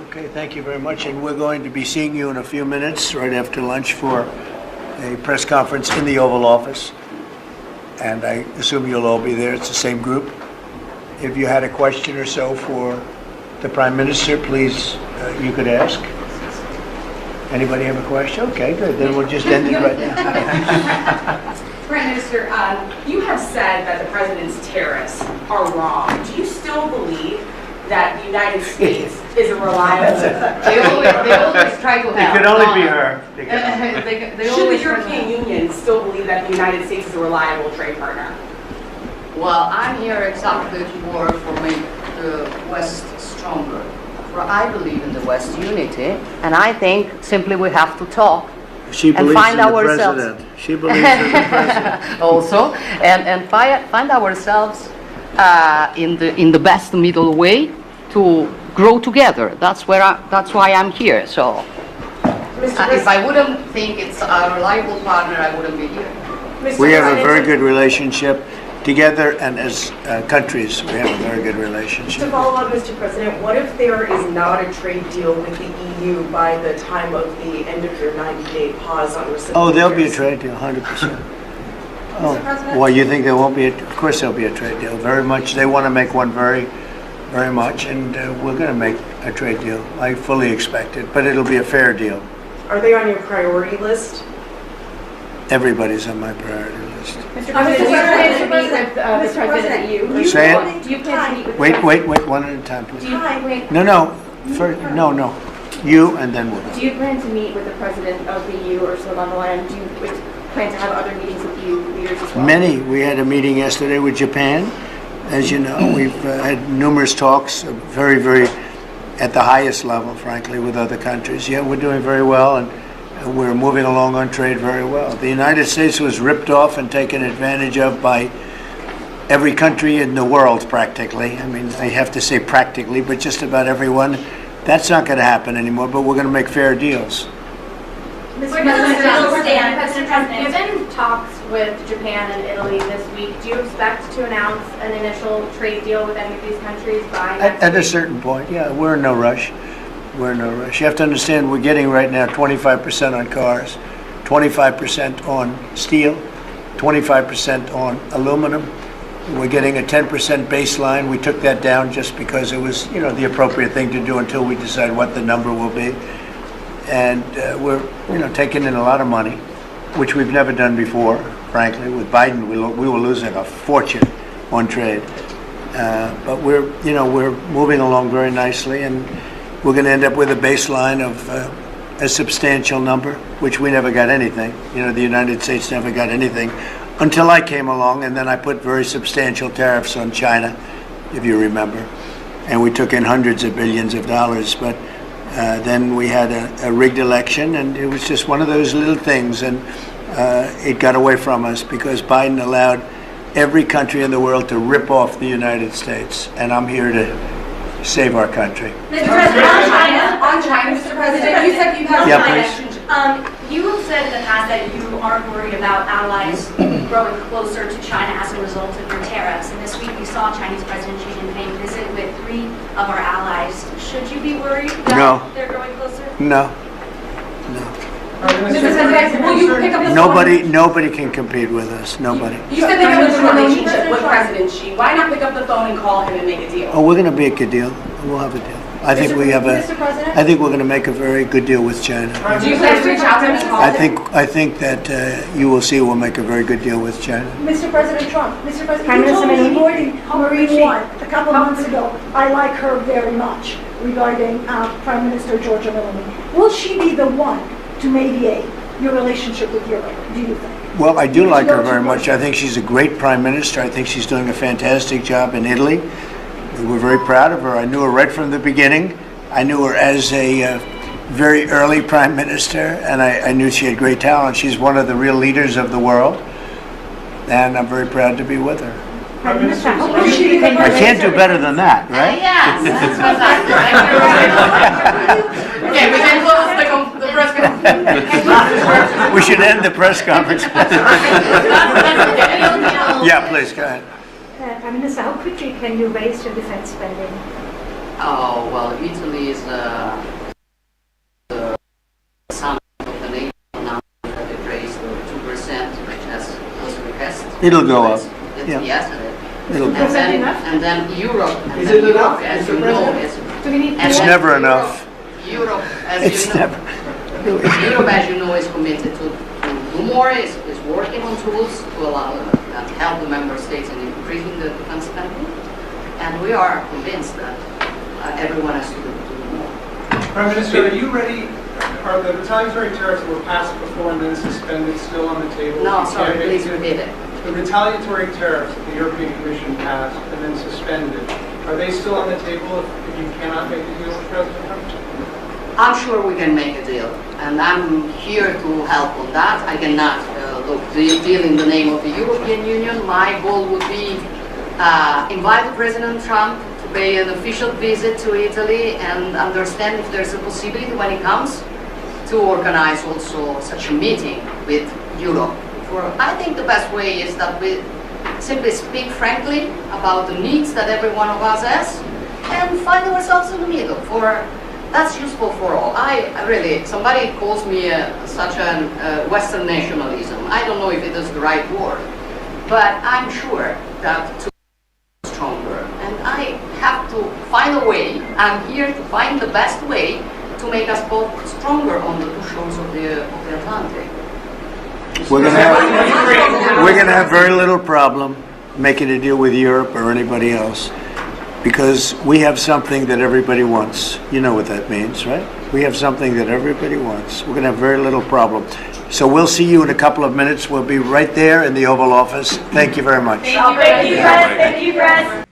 Okay, thank you very much. And we're going to be seeing you in a few minutes, right after lunch, for a press conference in the Oval Office. And I assume you'll all be there. It's the same group. If you had a question or so for the Prime Minister, please, you could ask. Anybody have a question? Okay, good. Then we'll just end it right now. Prime Minister, you have said that the President's tariffs are wrong. Do you still believe that the United States is a reliable... They always try to help. It could only be her. Should the European Union still believe that the United States is a reliable trade partner? Well, I'm here exactly to work for make the West stronger. For I believe in the West unity, and I think simply we have to talk. She believes in the President. She believes in the President. Also, and find ourselves in the best middle way to grow together. That's why I'm here. So, if I wouldn't think it's a reliable partner, I wouldn't be here. We have a very good relationship together, and as countries, we have a very good relationship. To follow up, Mr. President, what if there is not a trade deal with the EU by the time of the end of your 90-day pause on reciprocal? Oh, there'll be a trade deal, 100%. Oh, well, you think there won't be? Of course there'll be a trade deal. Very much. They want to make one very, very much, and we're going to make a trade deal. I fully expect it, but it'll be a fair deal. Are they on your priority list? Everybody's on my priority list. Mr. President, do you plan to meet with the President at you? Say it. Do you plan to meet with the Wait, one at a time, please. Do you plan, No. First, no. You, and then we'll go. do you plan to meet with the President of the EU, Ursula von der Leyen? Do you plan to have other meetings with EU leaders as well? Many. We had a meeting yesterday with Japan. As you know, we've had numerous talks, very, very at the highest level, frankly, with other countries. Yeah, we're doing very well, and we're moving along on trade very well. The United States was ripped off and taken advantage of by every country in the world, practically. I mean, I have to say practically, but just about everyone. That's not going to happen anymore, but we're going to make fair deals. Mr. President, given talks with Japan and Italy this week, do you expect to announce an initial trade deal with any of these countries by next At a week? certain point, yeah, we're in no rush. We're in no rush. You have to understand we're getting right now 25% on cars, 25% on steel, 25% on aluminum. We're getting a 10% baseline. We took that down just because it was, the appropriate thing to do until we decide what the number will be. And we're, taking in a lot of money, which we've never done before, frankly. With Biden, we were losing a fortune on trade. But we're moving along very nicely, and we're going to end up with a baseline of a substantial number, which we never got anything. The United States never got anything until I came along, and then I put very substantial tariffs on China, if you remember. And we took in hundreds of billions of dollars, but then we had a rigged election, and it was just one of those little things, and it got away from us because Biden allowed every country in the world to rip off the United States, and I'm here to save our country. Mr. President, on China, Mr. President, you said you have Yeah, China. You have said in the past that you aren't worried about allies growing closer to China as a result of your tariffs. And this week we saw Chinese President Xi Jinping visit with 3 of our allies. Should you be worried that they're growing closer? No. Mr. President, will you pick up the phone? Nobody can compete with us. Nobody. You said they have a good relationship with President Xi. Why not pick up the phone and call him and make a deal? Oh, we're going to make a deal. We'll have a deal. I think we have Mr. President? I think we're going to make a very good deal with China. Do you plan to reach out to him and call him? I think that you will see we'll make a very good deal with China. Mr. President Trump, Mr. President, Prime you told Minister me avoiding Marine One a couple of months ago. I like her very much regarding Prime Minister Giorgia Meloni. Will she be the one to mediate your relationship with Europe, do you think? Well, I do like her very much. I think she's a great prime minister. I think she's doing a fantastic job in Italy. We're very proud of her. I knew her right from the beginning. I knew her as a very early prime minister, and I knew she had great talent. She's one of the real leaders of the world, and I'm very proud to be with her. I can't do better than that, right? Yes, that's fantastic. Okay, we can close the press conference. We should end the press conference. Yeah, please, go ahead. Prime Minister, how quickly can you raise your defense spending? Oh, well, Italy is the son of the nation now that they raised 2%, which has also request. It'll go up. Yeah. Yes, It'll go. and then Europe. And Is then it enough, Europe, as Mr. you know, President? Do we need and It's then never enough. Europe, as It's you know, never. Europe, as you know, is committed to do more, is working on tools to allow that help the member states in increasing the defense spending. And we are convinced that everyone has to do more. Prime Minister, are you ready? Are the retaliatory tariffs that were passed before and then suspended still on the table? No, You sorry, can't please make it- repeat it. The retaliatory tariffs that the European Commission passed and then suspended, are they still on the table if you cannot make a deal with President Trump? I'm sure we can make a deal, and I'm here to help on that. I cannot deal in the name of the European Union. My goal would be invite President Trump to pay an official visit to Italy and understand if there's a possibility when he comes to organize also such a meeting with Europe. I think the best way is that we simply speak frankly about the needs that every one of us has and find ourselves in the middle. That's useful for all. I really, somebody calls me such a Western nationalism. I don't know if it is the right word, but I'm sure that to be stronger. And I have to find a way. I'm here to find the best way to make us both stronger on the two shores of the Atlantic. We're gonna have very little problem making a deal with Europe or anybody else, because we have something that everybody wants. You know what that means, right? We have something that everybody wants. We're gonna have very little problem. So we'll see you in a couple of minutes. We'll be right there in the Oval Office. Thank you very much. Thank you, Press. Thank you, Press.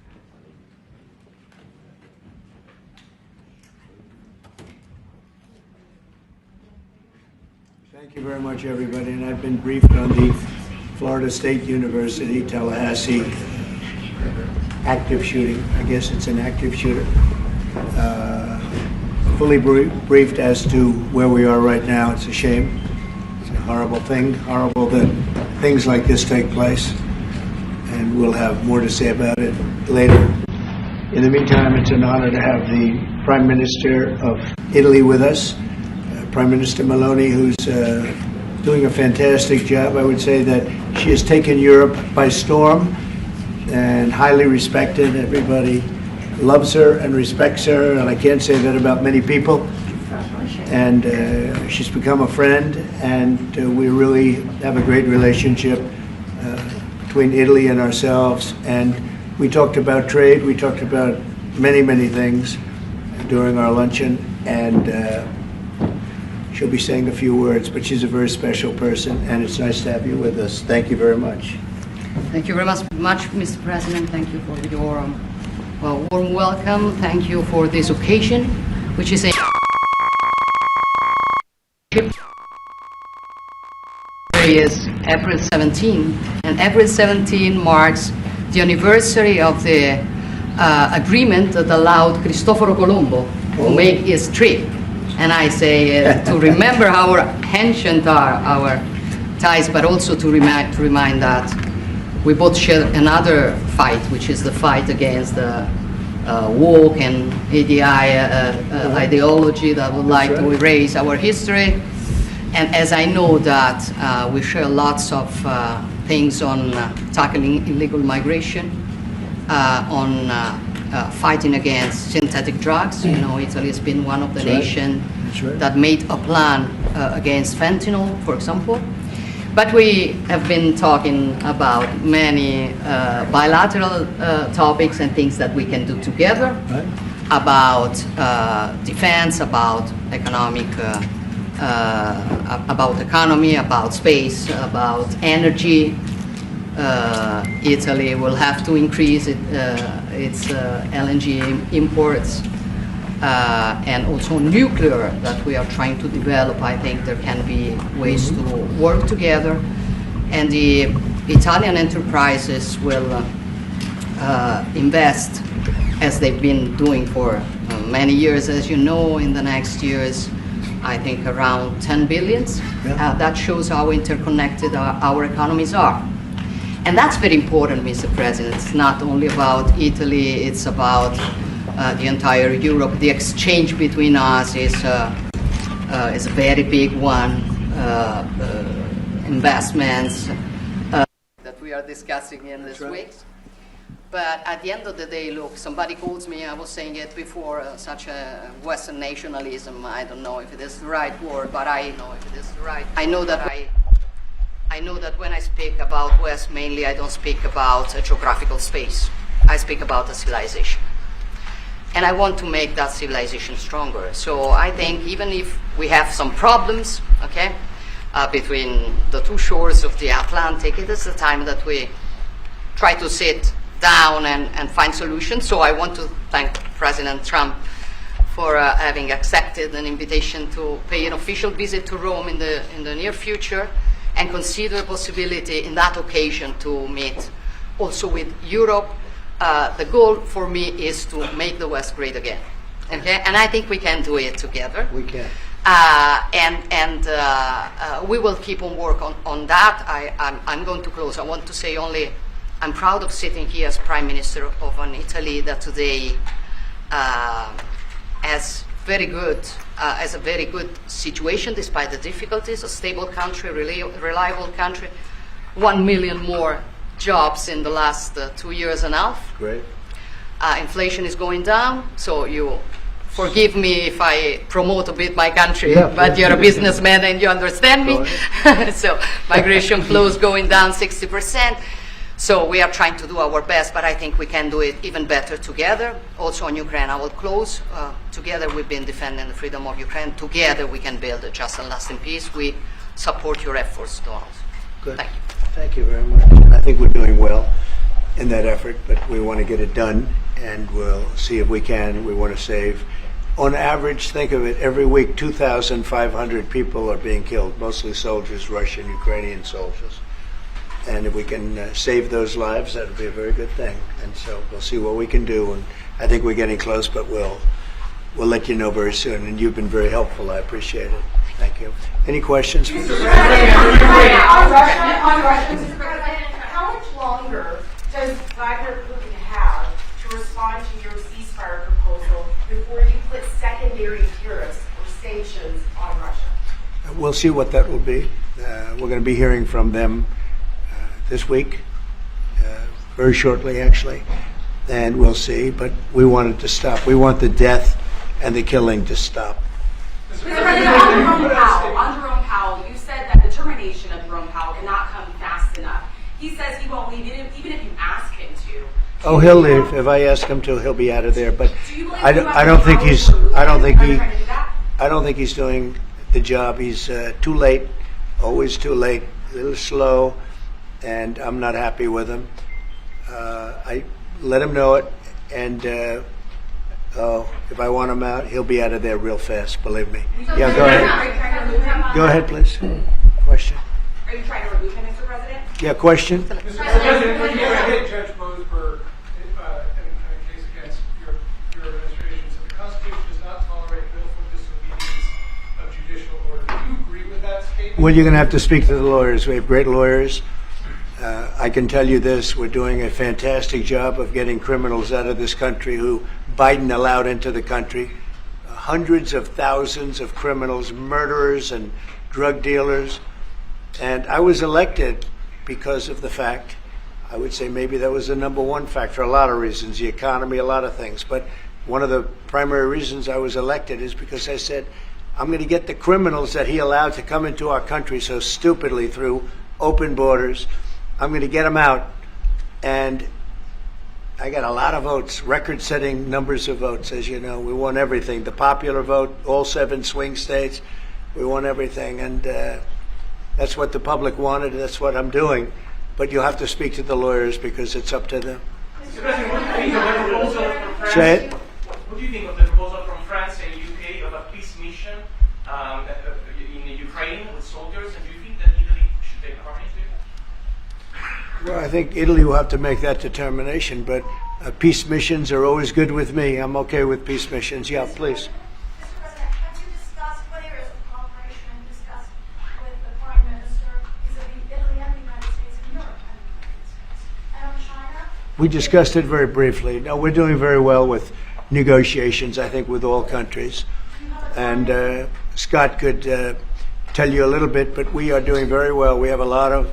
Thank you very much, everybody. And I've been briefed on the Florida State University, Tallahassee active shooting. I guess it's an active shooter. Fully briefed as to where we are right now. It's a shame. It's a horrible thing. Horrible that things like this take place. And we'll have more to say about it later. In the meantime, it's an honor to have the Prime Minister of Italy with us, Prime Minister Meloni, who's doing a fantastic job. I would say that she has taken Europe by storm and highly respected. Everybody loves her and respects her, and I can't say that about many people. And she's become a friend, and we really have a great relationship between Italy and ourselves. And we talked about trade, we talked about many, many things during our luncheon, and she'll be saying a few words, but she's a very special person, and it's nice to have you with us. Thank you very much. Thank you very much, Mr. President. Thank you for your warm welcome. Thank you for this occasion, which is a is April 17, and April 17 marks the anniversary of the agreement that allowed Cristoforo Colombo to make his trip. And I say to remember our ancient our ties, but also to remind that we both share another fight, which is the fight against the woke and ADI ideology that would like to erase our history. And as I know that we share lots of things on tackling illegal migration, on fighting against synthetic drugs. You know, Italy has been one of the nations that made a plan against fentanyl, for example. But we have been talking about many bilateral topics and things that we can do together, about defense, about economic, about economy, about space, about energy. Italy will have to increase its LNG imports, and also nuclear that we are trying to develop. I think there can be ways to work together, and the Italian enterprises will invest, as they've been doing for many years, as you know, in the next years, I think around 10 billions. That shows how interconnected our economies are. And that's very important, Mr. President. It's not only about Italy, it's about the entire Europe. The exchange between us is a very big one. Investments that we are discussing in this week. But at the end of the day, look, somebody calls me, I was saying it before, such a Western nationalism. I don't know if it is the right word, but I know if it is the right. I know that when I speak about West, mainly I don't speak about a geographical space. I speak about a civilization. And I want to make that civilization stronger. So I think even if we have some problems, okay, between the two shores of the Atlantic, it is the time that we try to sit down and find solutions. So I want to thank President Trump for having accepted an invitation to pay an official visit to Rome in the near future, and consider a possibility in that occasion to meet also with Europe. The goal for me is to make the West great again. Okay? And I think we can do it together. We can. We will keep on work on that. I'm going to close. I want to say only, I'm proud of sitting here as Prime Minister of an Italy that today has a very good situation despite the difficulties, a stable country, reliable country, 1 million more jobs in the last 2 years and a half. Great. Inflation is going down, so you forgive me if I promote a bit my country, Yeah, but you're a businessman and you understand me. So migration flows going down 60%. So we are trying to do our best, but I think we can do it even better together. Also on Ukraine, I will close. Together we've been defending the freedom of Ukraine. Together we can build a just and lasting peace. We support your efforts, Donald. Good. Thank you. Thank you very much. I think we're doing well in that effort, but we want to get it done, and we'll see if we can. We want to save. On average, think of it, every week 2,500 people are being killed, mostly soldiers, Russian, Ukrainian soldiers. And if we can save those lives, that would be a very good thing. And so we'll see what we can do. And I think we're getting close, but we'll let you know very soon. And you've been very helpful. I appreciate it. Thank you. Any questions? On Russia, Mr. President, how much longer does Vladimir Putin have to respond to your ceasefire proposal before you put secondary tariffs or sanctions on Russia? We'll see what that will be. We're going to be hearing from them this week, very shortly actually, and we'll see. But we want it to stop. We want the death and the killing to stop. Mr. President, on Jerome Powell, you said that the termination of Jerome Powell cannot come fast enough. He says he won't leave, even if you ask him to. Oh, he'll leave. If I ask him to, he'll be out of there. But I don't think he's doing the job. He's too late, always too late, a little slow. And I'm not happy with him. I let him know it, and if I want him out, he'll be out of there real fast, believe me. Yeah, go ahead. Go ahead, please. Question? Are you trying to remove him, Mr. President? Yeah, question? Mr. President, when you hit Judge Mosberg in a case against your administration, so the Constitution does not tolerate willful disobedience of judicial order. Do you agree with that statement? Well, you're going to have to speak to the lawyers. We have great lawyers. I can tell you this, we're doing a fantastic job of getting criminals out of this country who Biden allowed into the country. Hundreds of thousands of criminals, murderers and drug dealers. And I was elected because of the fact, I would say maybe that was the number one factor, a lot of reasons, the economy, a lot of things. But one of the primary reasons I was elected is because I said, I'm going to get the criminals that he allowed to come into our country so stupidly through open borders. I'm going to get them out, and I got a lot of votes, record-setting numbers of votes, as you know. We won everything, the popular vote, all 7 swing states, we won everything, and that's what the public wanted, and that's what I'm doing. But you'll have to speak to the lawyers because it's up to them. Mr. President, what do you think of the proposal from France? Say it. What do you think of the proposal from France and UK of a peace mission in Ukraine with soldiers, and do you think that Italy should take part into it? Well, I think Italy will have to make that determination, but peace missions are always good with me. I'm okay with peace missions. Yeah, please. Mr. President, have you discussed what areas of cooperation and discussed with the Prime Minister vis-a-vis Italy and the United States and Europe and the United States? And on China? We discussed it very briefly. No, we're doing very well with negotiations, I think, with all countries. And Scott could tell you a little bit, but we are doing very well. We have a lot of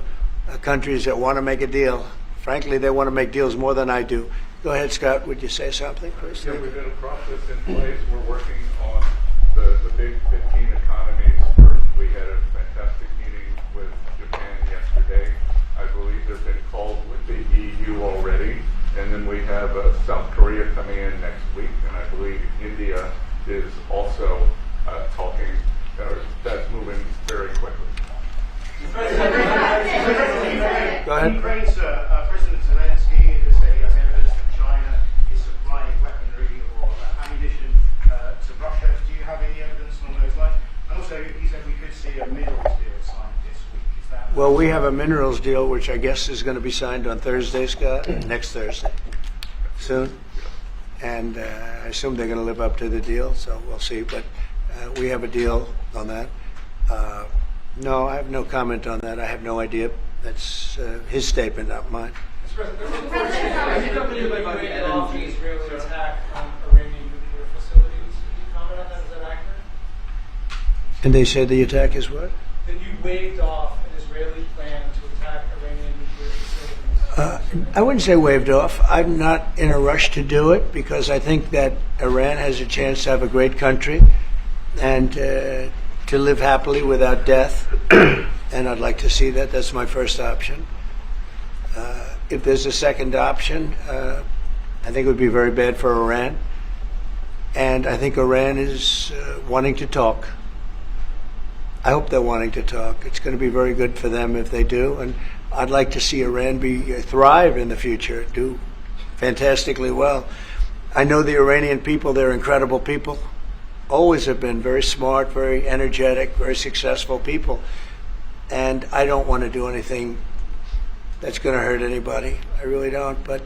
countries that want to make a deal. Frankly, they want to make deals more than I do. Go ahead, Scott. Would you say something first? Yeah, we've got a process in place. We're working on the big 15 economies first. We had a fantastic meeting with Japan yesterday. I believe they've been called with the EU already. And then we have South Korea coming in next week. And I believe India is also talking. That's moving very quickly. Go ahead. Ukraine's President Zelensky has evidence that China is supplying weaponry or ammunition to Russia. Do you have any evidence along those lines? And also, he said we could see a minerals deal signed this week. Is that? Well, we have a minerals deal, which I guess is going to be signed on Thursday, Scott, next Thursday, soon. And I assume they're going to live up to the deal, so we'll see. But we have a deal on that. No, I have no comment on that. I have no idea. That's his statement, not mine. Mr. President, there were reports that the UAE off the Israeli attack on Iranian nuclear facilities. Can you comment on that? Is that accurate? And they say the attack is what? That you waved off an Israeli plan to attack Iranian nuclear facilities. I wouldn't say waved off. I'm not in a rush to do it because I think that Iran has a chance to have a great country and to live happily without death. And I'd like to see that. That's my first option. If there's a second option, I think it would be very bad for Iran. And I think Iran is wanting to talk. I hope they're wanting to talk. It's going to be very good for them if they do. And I'd like to see Iran thrive in the future, do fantastically well. I know the Iranian people, they're incredible people. Always have been very smart, very energetic, very successful people. And I don't want to do anything that's going to hurt anybody. I really don't. But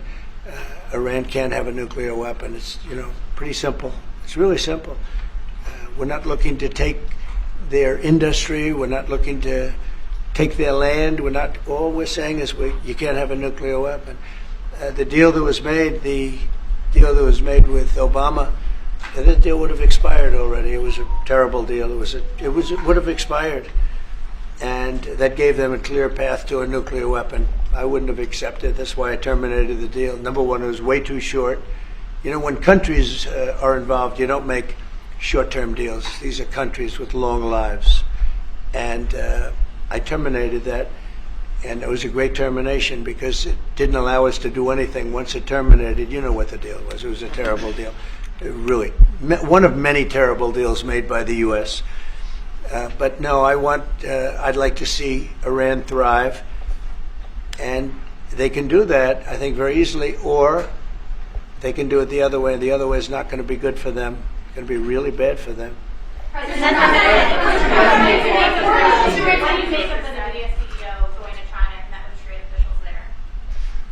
Iran can't have a nuclear weapon. It's, pretty simple. It's really simple. We're not looking to take their industry. We're not looking to take their land. All we're saying is you can't have a nuclear weapon. The deal that was made with Obama, that deal would have expired already. It was a terrible deal. It would have expired. And that gave them a clear path to a nuclear weapon. I wouldn't have accepted. That's why I terminated the deal. Number one, it was way too short. When countries are involved, you don't make short-term deals. These are countries with long lives. And I terminated that. And it was a great termination because it didn't allow us to do anything. Once it terminated, you know what the deal was. It was a terrible deal. Really, one of many terrible deals made by the U.S. But no, I'd like to see Iran thrive, and they can do that, I think, very easily, or they can do it the other way, and the other way is not going to be good for them. It's going to be really bad for them. What do you make of the Nvidia CEO going to China and met with trade officials there?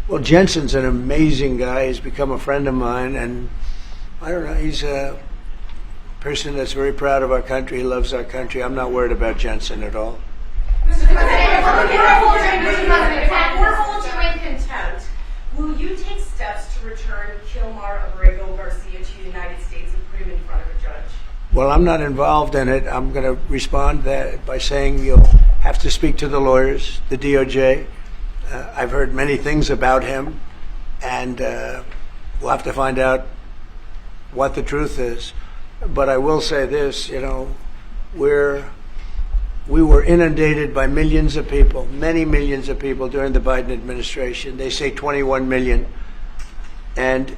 Well, Jensen's an amazing guy. He's become a friend of mine, and I don't know, he's a person that's very proud of our country. He loves our country. I'm not worried about Jensen at all. Mr. President, we're holding you in contempt. Will you take steps to return Kilmar Abrego Garcia to the United States and put him in front of a judge? Well, I'm not involved in it. I'm going to respond by saying you'll have to speak to the lawyers, the DOJ. I've heard many things about him, and we'll have to find out what the truth is. But I will say this, we were inundated by millions of people, many millions of people during the Biden administration. They say 21 million. And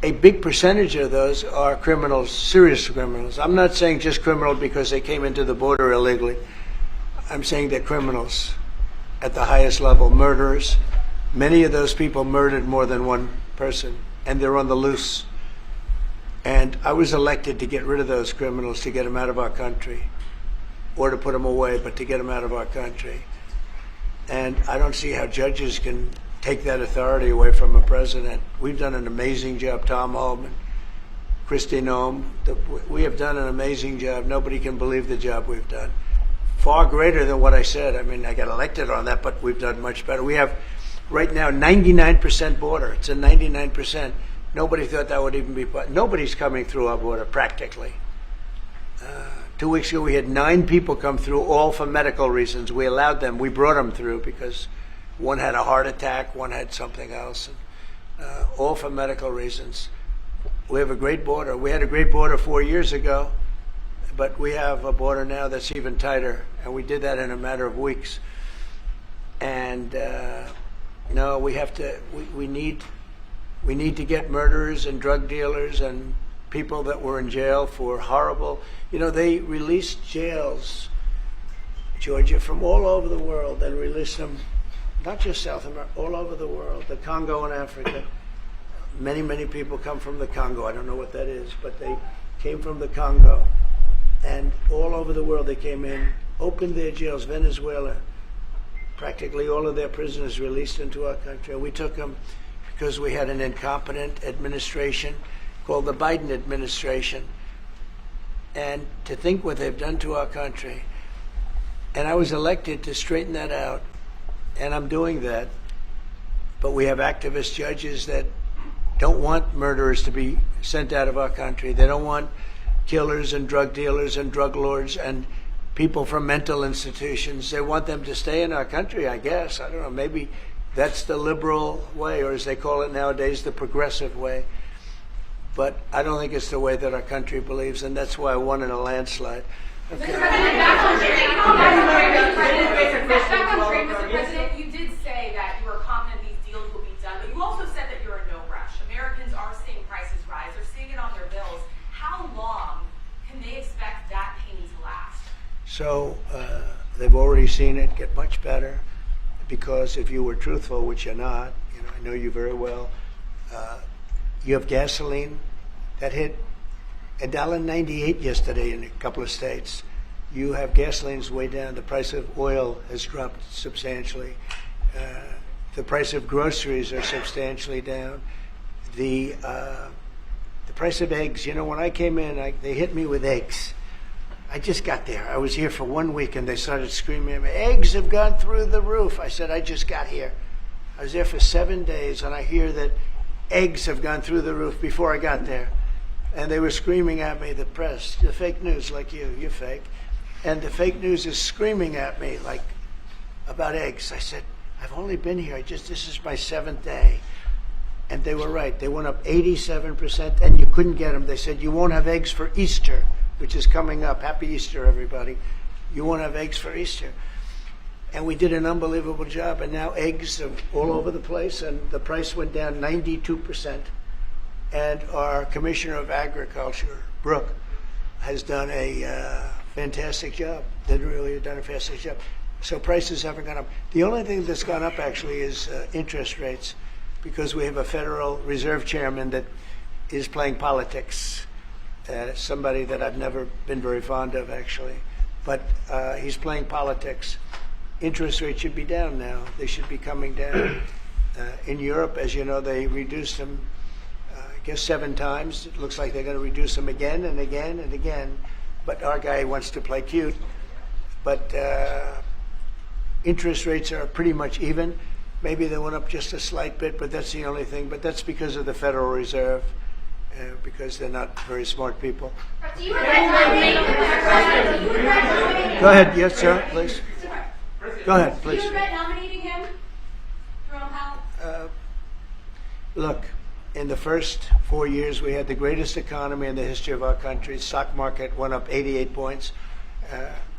a big percentage of those are criminals, serious criminals. I'm not saying just criminal because they came into the border illegally. I'm saying they're criminals at the highest level, murderers. Many of those people murdered more than one person, and they're on the loose. And I was elected to get rid of those criminals, to get them out of our country, or to put them away, but to get them out of our country. And I don't see how judges can take that authority away from a president. We've done an amazing job, Tom Homan, Kristi, Noem. We have done an amazing job. Nobody can believe the job we've done. Far greater than what I said. I mean, I got elected on that, but we've done much better. We have right now 99% border. It's a 99%. Nobody thought that would even be, nobody's coming through our border practically. 2 weeks ago, we had 9 people come through, all for medical reasons. We allowed them. We brought them through because one had a heart attack, one had something else, all for medical reasons. We have a great border. We had a great border 4 years ago, but we have a border now that's even tighter, and we did that in a matter of weeks. And no, we have to. We need to get murderers and drug dealers and people that were in jail for horrible. You know, they released jails, Georgia, from all over the world. They released them, not just South America, all over the world, the Congo and Africa. Many, many people come from the Congo. I don't know what that is, but they came from the Congo. And all over the world they came in, opened their jails. Venezuela, practically all of their prisoners released into our country. And we took them because we had an incompetent administration called the Biden administration. And to think what they've done to our country. And I was elected to straighten that out, and I'm doing that. But we have activist judges that don't want murderers to be sent out of our country. They don't want killers and drug dealers and drug lords and people from mental institutions. They want them to stay in our country, I guess. I don't know, maybe that's the liberal way, or as they call it nowadays, the progressive way. But I don't think it's the way that our country believes, and that's why I won in a landslide. Okay. Mr. President, you did say that you were confident these deals will be done, but you also said that you're in no rush. Americans are seeing prices rise. They're seeing it on their bills. How long can they expect that pain to last? So they've already seen it get much better, because if you were truthful, which you're not, you know, I know you very well, you have gasoline that hit $1.98 yesterday in a couple of states. You have gasoline's way down. The price of oil has dropped substantially. The price of groceries are substantially down. The price of eggs. You know, when I came in, they hit me with eggs. I just got there. I was here for 1 week, and they started screaming at me, eggs have gone through the roof. I said, I just got here. I was there for 7 days, and I hear that eggs have gone through the roof before I got there. And they were screaming at me, the press, the fake news, like you're fake. And the fake news is screaming at me, like, about eggs. I said, I've only been here, this is my 7th day. And they were right. They went up 87%, and you couldn't get them. They said, you won't have eggs for Easter, which is coming up. Happy Easter, everybody. You won't have eggs for Easter. And we did an unbelievable job, and now eggs are all over the place, and the price went down 92%. And our Commissioner of Agriculture, Brooke, has done a fantastic job. They really have done a fantastic job. So prices haven't gone up. The only thing that's gone up, actually, is interest rates, because we have a Federal Reserve Chairman that is playing politics. Somebody that I've never been very fond of, actually. But he's playing politics. Interest rates should be down now. They should be coming down. In Europe, as you know, they reduced them, I guess 7 times. It looks like they're going to reduce them again and again and again. But our guy wants to play cute. But interest rates are pretty much even. Maybe they went up just a slight bit, but that's the only thing. But that's because of the Federal Reserve, because they're not very smart people. Do you regret Go ahead. Yes, sir, please. Go ahead, please. Do you regret nominating him, Jerome Powell? Look, in the first 4 years, we had the greatest economy in the history of our country. Stock market went up 88 points.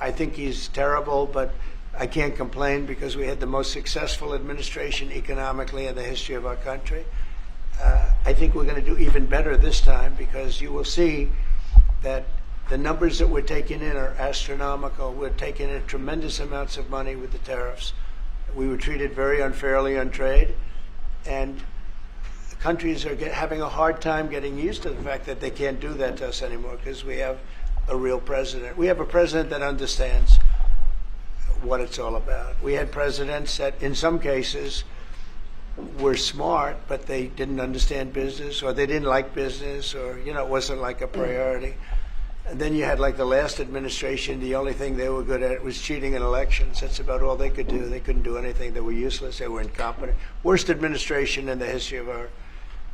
I think he's terrible, but I can't complain because we had the most successful administration economically in the history of our country. I think we're going to do even better this time, because you will see that the numbers that we're taking in are astronomical. We're taking in tremendous amounts of money with the tariffs. We were treated very unfairly on trade, and countries are having a hard time getting used to the fact that they can't do that to us anymore, because we have a real president. We have a president that understands what it's all about. We had presidents that, in some cases, were smart, but they didn't understand business, or they didn't like business, or, you know, it wasn't like a priority. And then you had, like, the last administration, the only thing they were good at was cheating in elections. That's about all they could do. They couldn't do anything. They were useless. They were incompetent. Worst administration in the history of our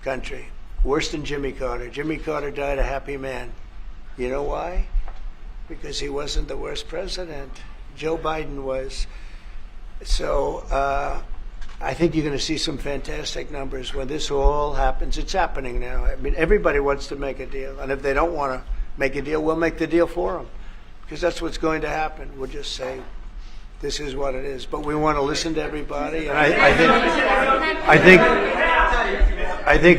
country. worse than Jimmy Carter. Jimmy Carter died a happy man. You know why? Because he wasn't the worst president. Joe Biden was. So I think you're going to see some fantastic numbers when this all happens. It's happening now. I mean, everybody wants to make a deal. And if they don't want to make a deal, we'll make the deal for them. Because that's what's going to happen. We'll just say, this is what it is. But we want to listen to everybody. And I think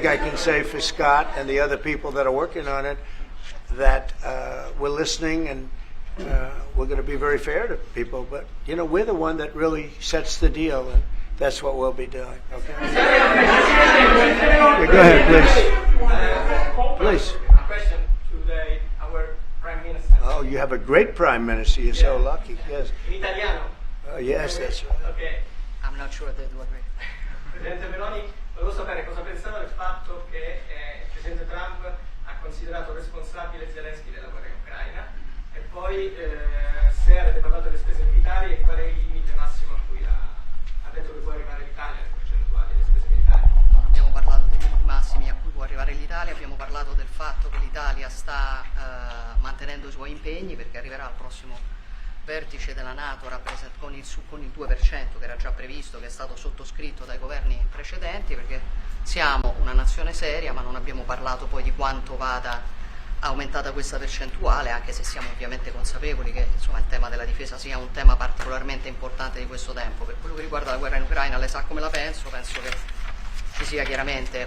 I can say for Scott and the other people that are working on it that we're listening and we're going to be very fair to people. But, you know, we're the one that really sets the deal, and that's what we'll be doing. Okay? Yeah, go ahead, please. Please. A question to our Prime Minister. Oh, you have a great Prime Minister. You're so lucky. Yes. In Italiano. Yes, that's right. Okay. I'm not sure they do agree. Presidente Meloni, volevo sapere cosa pensava del fatto che il Presidente Trump ha considerato responsabile Zelensky della guerra in Ucraina e poi se avete parlato delle spese militari e qual è il limite massimo a cui ha detto che può arrivare l'Italia, le percentuali delle spese militari. Non abbiamo parlato dei limiti massimi a cui può arrivare l'Italia, abbiamo parlato del fatto che l'Italia sta mantenendo i suoi impegni perché arriverà al prossimo vertice della NATO con il 2% che era già previsto, che è stato sottoscritto dai governi precedenti, perché siamo una nazione seria, ma non abbiamo parlato poi di quanto vada aumentata questa percentuale, anche se siamo ovviamente consapevoli che insomma, il tema della difesa sia un tema particolarmente importante di questo tempo. Per quello che riguarda la guerra in Ucraina, lei sa come la penso che ci sia chiaramente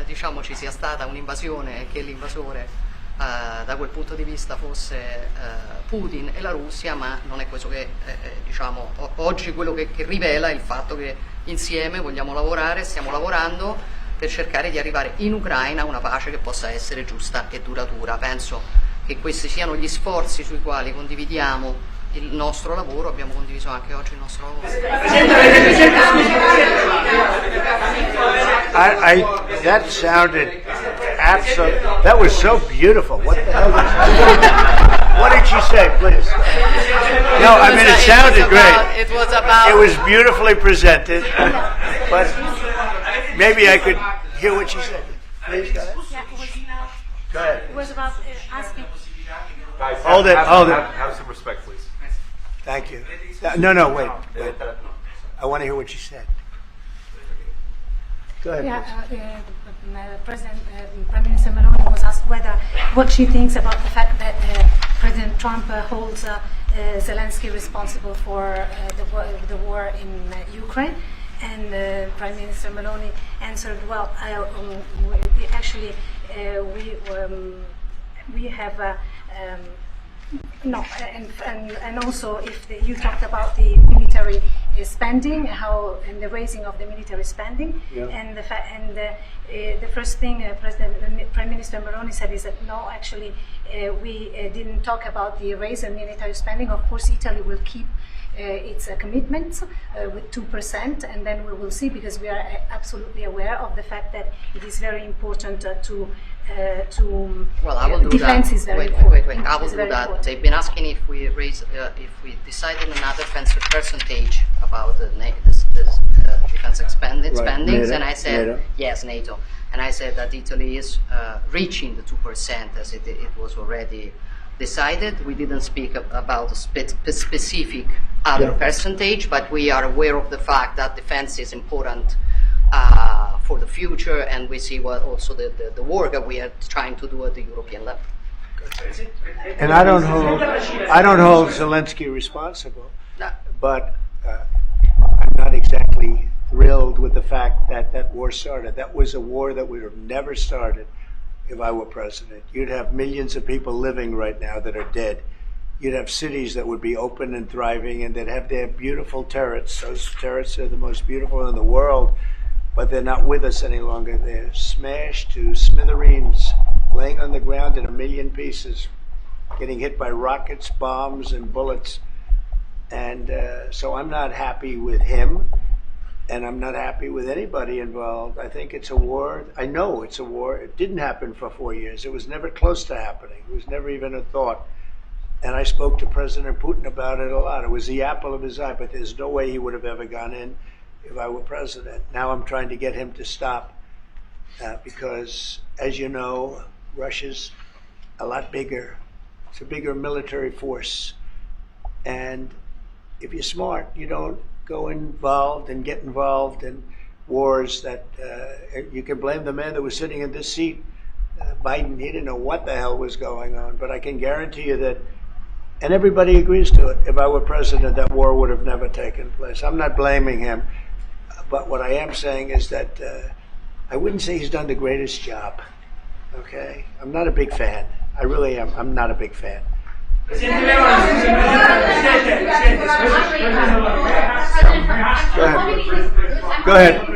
diciamo ci sia stata un'invasione e che l'invasore da quel punto di vista fosse Putin e la Russia, ma non è questo che diciamo oggi quello che rivela è il fatto che insieme vogliamo lavorare, stiamo lavorando per cercare di arrivare in Ucraina a una pace che possa essere giusta e duratura. Penso che questi siano gli sforzi sui quali condividiamo il nostro lavoro, abbiamo condiviso anche oggi il nostro lavoro. That sounded absolutely. That was so beautiful. What the hell? What did she say, please? No, I mean it sounded great. It was about. It was beautifully presented, but maybe I could hear what she said. Please go ahead. Go ahead. It was about asking. Guys, Hold it. Have some respect, please. Thank you. No, wait. I want to hear what she said. Go ahead. Yeah, Prime Minister Meloni was asked what she thinks about the fact that President Trump holds Zelensky responsible for the war in Ukraine. And Prime Minister Meloni answered, well, we have no, and also if you talked about the military spending, and the raising of the military spending, yeah. And the first thing Prime Minister Meloni said is that no, actually we didn't talk about the raise in military spending. Of course, Italy will keep its commitments with 2%, and then we will see, because we are absolutely aware of the fact that it is very important to well, I will do defense that. Is very wait, important. I will do that. They've been asking if we decided another percentage about this defense spendings, NATO, and I said NATO. Yes, NATO, and I said that Italy is reaching the 2% as it was already decided. We didn't speak about a specific other percentage, but we are aware of the fact that defense is important for the future, and we see what also the work that we are trying to do at the European level. And I don't hold Zelensky responsible, but I'm not exactly thrilled with the fact that that war started. That was a war that would have never started if I were president. You'd have millions of people living right now that are dead. You'd have cities that would be open and thriving, and they'd have their beautiful turrets. Those turrets are the most beautiful in the world, but they're not with us any longer. They're smashed to smithereens, laying on the ground in a million pieces, getting hit by rockets, bombs, and bullets. And so I'm not happy with him, and I'm not happy with anybody involved. I think it's a war. I know it's a war. It didn't happen for 4 years. It was never close to happening. It was never even a thought. And I spoke to President Putin about it a lot. It was the apple of his eye, but there's no way he would have ever gone in if I were president. Now I'm trying to get him to stop because, as you know, Russia's a lot bigger. It's a bigger military force. And if you're smart, you don't go involved and get involved in wars that you can blame the man that was sitting in this seat. Biden, he didn't know what the hell was going on, but I can guarantee you that, and everybody agrees to it, if I were president, that war would have never taken place. I'm not blaming him, but what I am saying is that I wouldn't say he's done the greatest job, okay? I'm not a big fan. I really am. I'm not a big fan. Go ahead.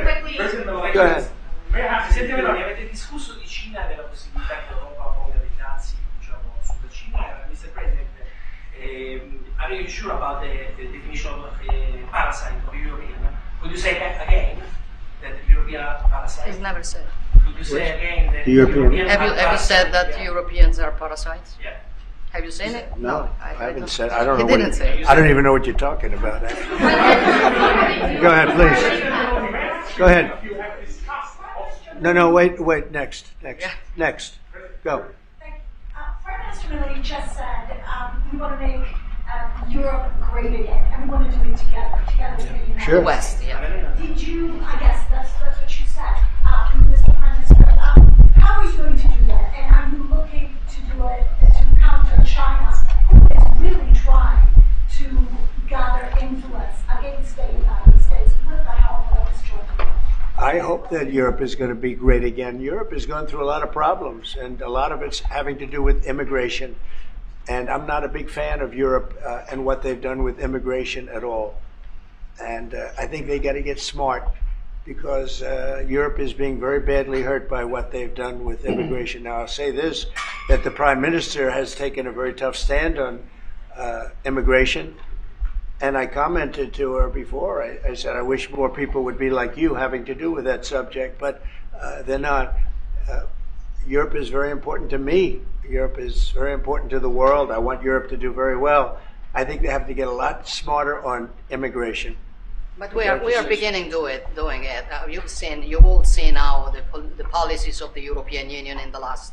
Go ahead. Presidente Meloni, avete discusso di Cina e della possibilità che l'Europa ponga dei dazi, diciamo, sulla Cina. Mr. President, are you sure about the definition of parasite of European? Would you say again that European parasite? He's never said. Would you say again that European? Have you said that Europeans are parasites? Yeah. Have you seen it? No, I haven't don't- said. I don't He know. didn't say it. I don't even know what you're talking about. Actually. Go ahead, please. Go ahead. No, wait. Next. Go. Prime Minister Meloni just said we want to make Europe great again, and we want to do it together with the United Sure. West, yeah. Did you? I guess that's what you said, Mr. Prime Minister. How are you going to do that? And are you looking to do it to counter China, who is really trying to gather influence against the United States with the help of this Georgia? I hope that Europe is going to be great again. Europe is going through a lot of problems, and a lot of it's having to do with immigration. And I'm not a big fan of Europe and what they've done with immigration at all. And I think they got to get smart, because Europe is being very badly hurt by what they've done with immigration. Now, I'll say this, that the Prime Minister has taken a very tough stand on immigration. And I commented to her before, I said, I wish more people would be like you having to do with that subject, but they're not. Europe is very important to me. Europe is very important to the world. I want Europe to do very well. I think they have to get a lot smarter on immigration. But we are beginning doing it. You've all seen now the policies of the European Union in the last,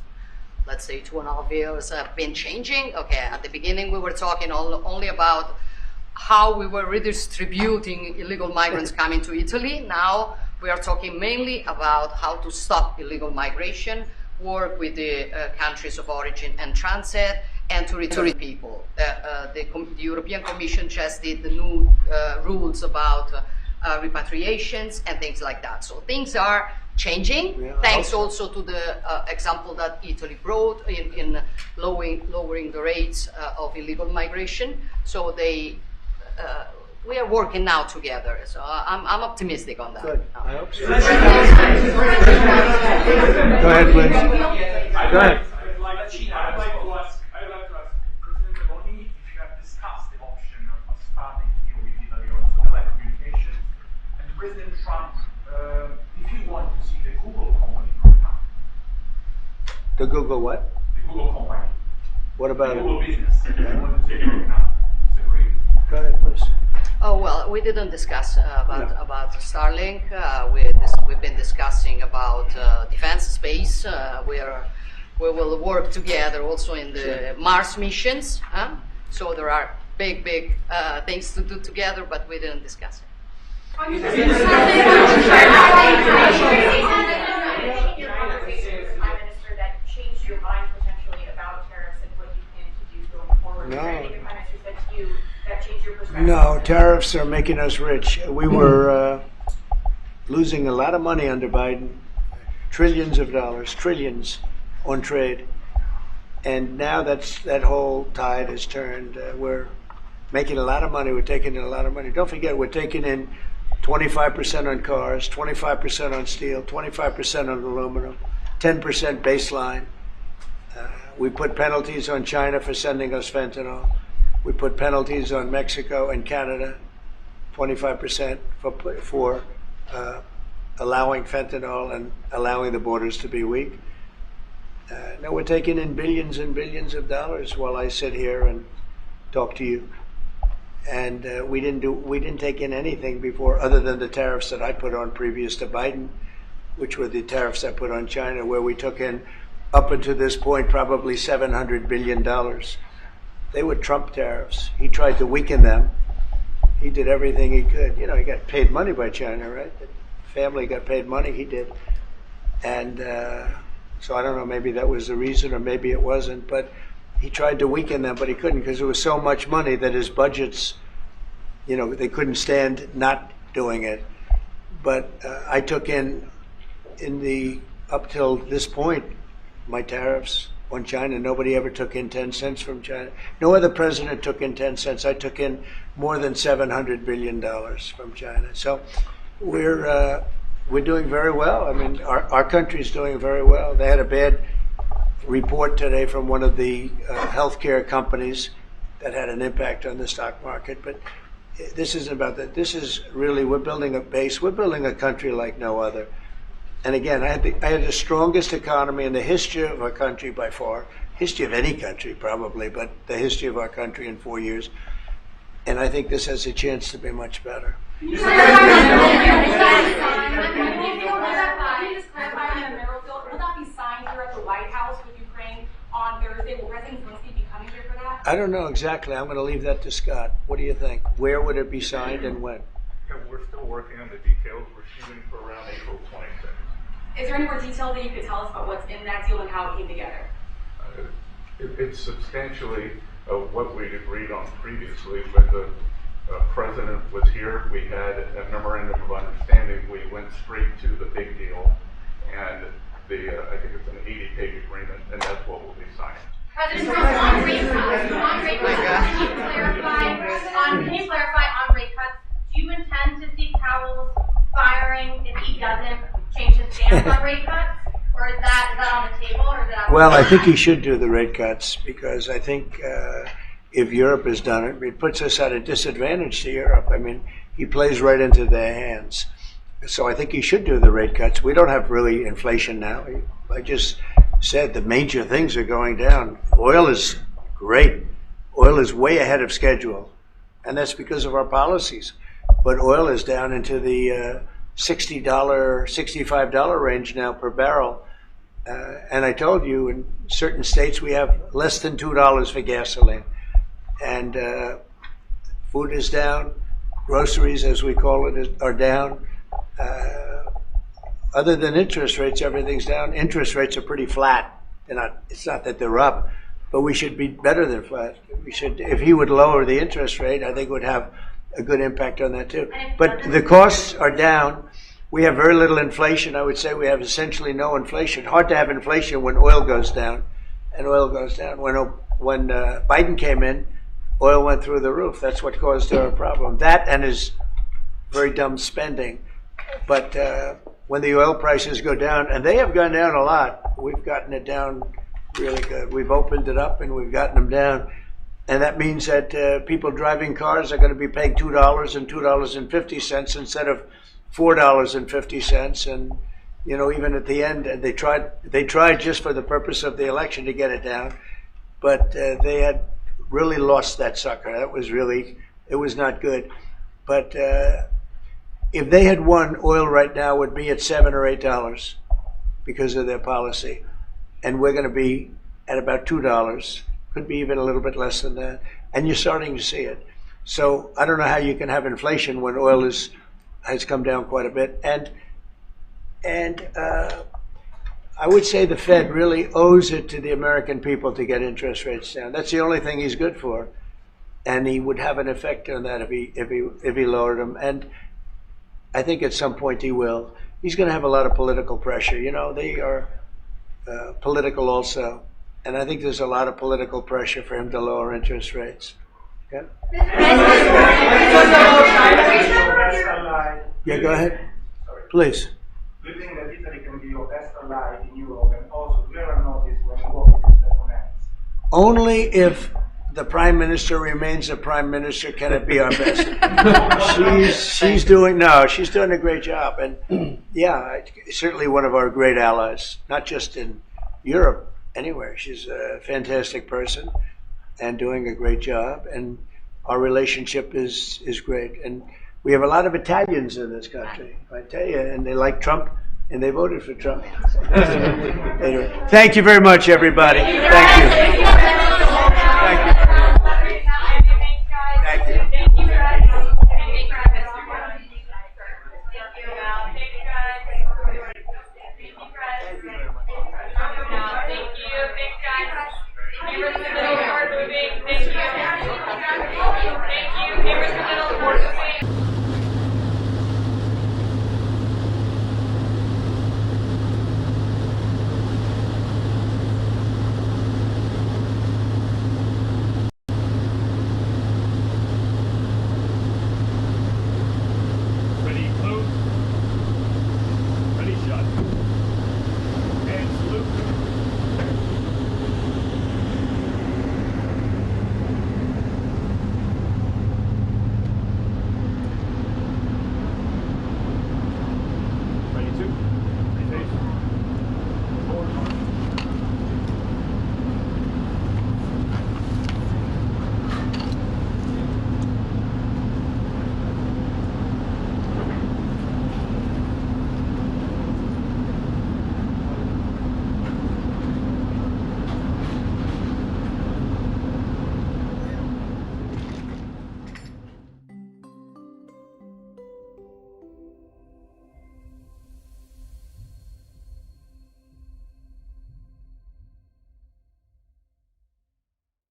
let's say, 2.5 years have been changing. Okay, at the beginning we were talking only about how we were redistributing illegal migrants coming to Italy. Now we are talking mainly about how to stop illegal migration, work with the countries of origin and transit, and to return people. The European Commission just did the new rules about repatriations and things like that. So things are changing, thanks also to the example that Italy brought in lowering the rates of illegal migration. So we are working now together. So I'm optimistic on that. Good. I hope so. Go ahead, please. Go ahead. I'd like to ask President Meloni if you have discussed the option of starting a deal with Italy on satellite communications, and President Trump, if you want to see the Google company coming up. The Google what? The Google company. What about the it? Google business. If you want to see it coming up. Separate. Go ahead, please. Oh, well, we didn't discuss about Starlink. We've been discussing about defense space. We will work together also in the Mars missions. So there are big things to do together, but we didn't discuss it. Your conversation with the Prime Minister that changed your mind potentially about tariffs and what you plan to do going forward? No. Is there anything the Prime Minister said to you that changed your perspective? No, tariffs are making us rich. We were losing a lot of money under Biden, trillions of dollars, trillions on trade. And now that whole tide has turned. We're making a lot of money. We're taking in a lot of money. Don't forget, we're taking in 25% on cars, 25% on steel, 25% on aluminum, 10% baseline. We put penalties on China for sending us fentanyl. We put penalties on Mexico and Canada, 25% for allowing fentanyl and allowing the borders to be weak. Now we're taking in billions and billions of dollars while I sit here and talk to you. And we didn't take in anything before, other than the tariffs that I put on previous to Biden. which were the tariffs I put on China, where we took in, up until this point, probably $700 billion. They were Trump tariffs. He tried to weaken them. He did everything he could. You know, he got paid money by China, right? The family got paid money, he did. And so I don't know, maybe that was the reason or maybe it wasn't, but he tried to weaken them, but he couldn't because there was so much money that his budgets, you know, they couldn't stand not doing it. But I took in the, up till this point, my tariffs on China. Nobody ever took in 10 cents from China. No other president took in 10 cents. I took in more than $700 billion from China. So we're doing very well. I mean, our country's doing very well. They had a bad report today from one of the healthcare companies that had an impact on the stock market. But this isn't about that. This is really, we're building a base. We're building a country like no other. And again, I had the strongest economy in the history of our country by far, history of any country probably, but the history of our country in 4 years. And I think this has a chance to be much better. Can you just clarify on the mineral field? Will that be signed here at the White House with Ukraine on Thursday? Will President Zelensky be coming here for that? I don't know exactly. I'm going to leave that to Scott. What do you think? Where would it be signed and when? Yeah, we're still working on the details. We're shooting for around April 26th. Is there any more detail that you could tell us about what's in that deal and how it came together? It's substantially what we'd agreed on previously. When the president was here, we had a memorandum of understanding. We went straight to the big deal, and I think it's an 80-page agreement, and that's what will be signed. President Trump, on rate cuts, can you clarify on rate cuts? Do you intend to seek Powell's firing if he doesn't change his stance on rate cuts? Or is that on the table? Or is that Well, I think he should do the rate cuts because I think if Europe has done it, it puts us at a disadvantage to Europe. I mean, he plays right into their hands. So I think he should do the rate cuts. We don't have really inflation now. I just said the major things are going down. Oil is great. Oil is way ahead of schedule. And that's because of our policies. But oil is down into the $60, $65 range now per barrel. And I told you, in certain states we have less than $2 for gasoline. And food is down. Groceries, as we call it, are down. Other than interest rates, everything's down. Interest rates are pretty flat. It's not that they're up, but we should be better than flat. We should, if he would lower the interest rate, I think it would have a good impact on that too. But the costs are down. We have very little inflation. I would say we have essentially no inflation. Hard to have inflation when oil goes down, and oil goes down. When Biden came in, oil went through the roof. That's what caused our problem. That and his very dumb spending. But when the oil prices go down, and they have gone down a lot, we've gotten it down really good. We've opened it up and we've gotten them down. And that means that people driving cars are going to be paying $2 and $2.50 instead of $4.50. And, you know, even at the end, they tried just for the purpose of the election to get it down. But they had really lost that sucker. That was really, it was not good. But if they had won, oil right now would be at $7 or $8 because of their policy. And we're going to be at about $2. Could be even a little bit less than that. And you're starting to see it. So I don't know how you can have inflation when oil has come down quite a bit. And I would say the Fed really owes it to the American people to get interest rates down. That's the only thing he's good for. And he would have an effect on that if he lowered them. And I think at some point he will. He's going to have a lot of political pressure. You know, they are political also. And I think there's a lot of political pressure for him to lower interest rates. Yeah? Yeah, go ahead. Please. Do you think that Italy can be your best ally in Europe? And also, do you ever notice when you go with your opponents? Only if the prime minister remains a prime minister can it be our best. she's doing a great job. And yeah, certainly one of our great allies, not just in Europe, anywhere. She's a fantastic person and doing a great job. And our relationship is great. And we have a lot of Italians in this country, I tell you, and they like Trump. And they voted for Trump. Anyway, thank you very much, everybody. Thank you. Thank you. Thank you. Thank you.